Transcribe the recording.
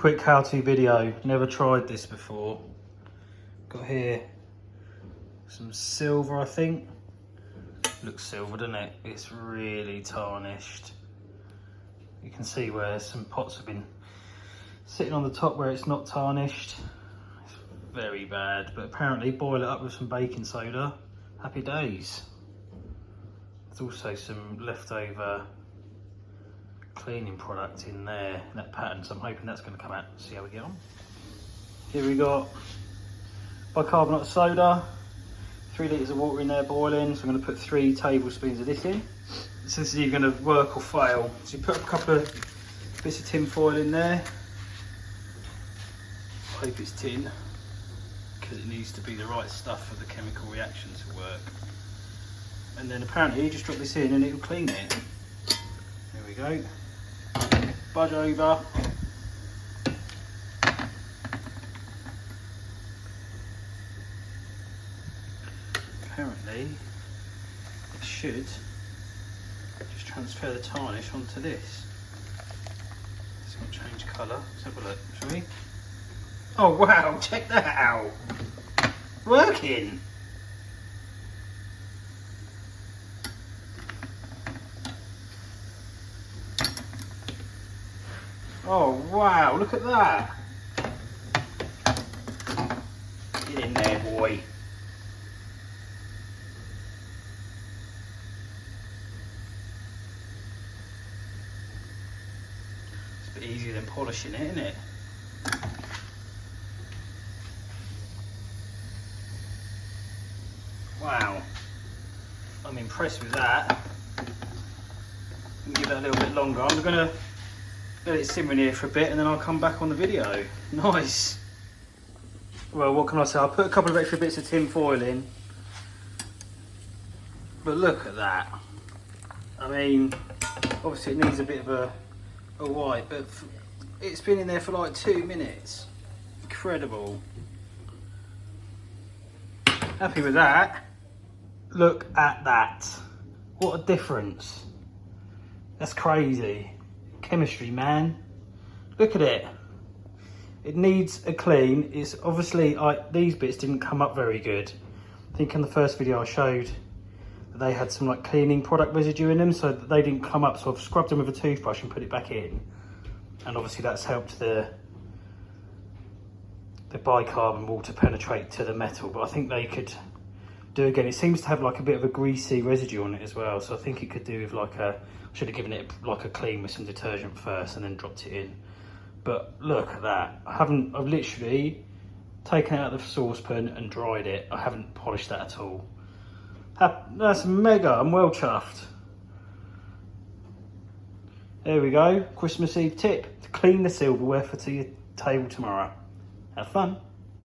quick how-to video. Never tried this before. Got here some silver, I think. Looks silver, doesn't it? It's really tarnished. You can see where some pots have been sitting on the top where it's not tarnished. It's very bad, but apparently boil it up with some baking soda. Happy days. There's also some leftover cleaning product in there, in that pattern, so I'm hoping that's going to come out. See how we get on. Here we got bicarbonate soda, 3 litres of water in there boiling, so I'm going to put 3 tablespoons of this in. So this is either going to work or fail. So you put a couple of bits of tin foil in there. I hope it's tin, because it needs to be the right stuff for the chemical reaction to work. And then apparently you just drop this in and it'll clean it. There we go. Budge over. Apparently it should just transfer the tarnish onto this. It's going to change colour. Let's have a look, shall we? Oh wow, check that out. Working. Oh wow, look at that. Get in there, boy. It's a bit easier than polishing it, isn't it? Wow, I'm impressed with that. Give that a little bit longer. I'm gonna let it simmer in here for a bit and then I'll come back on the video. Nice. Well, what can I say? I'll put a couple of extra bits of tin foil in. But look at that. I mean, obviously it needs a bit of a wipe, but it's been in there for like 2 minutes. Incredible. Happy with that. Look at that. What a difference. That's crazy. Chemistry, man. Look at it. It needs a clean. It's obviously, these bits didn't come up very good. I think in the first video I showed that they had some like cleaning product residue in them, so that they didn't come up. So I've scrubbed them with a toothbrush and put it back in. And obviously that's helped the bicarbonate water penetrate to the metal, but I think they could do again. It seems to have like a bit of a greasy residue on it as well, so I think it could do with like I should have given it like a clean with some detergent first and then dropped it in. But look at that. I've literally taken it out of the saucepan and dried it. I haven't polished that at all. That's mega. I'm well chuffed. There we go. Christmas Eve tip: to clean the silverware for your table tomorrow. Have fun.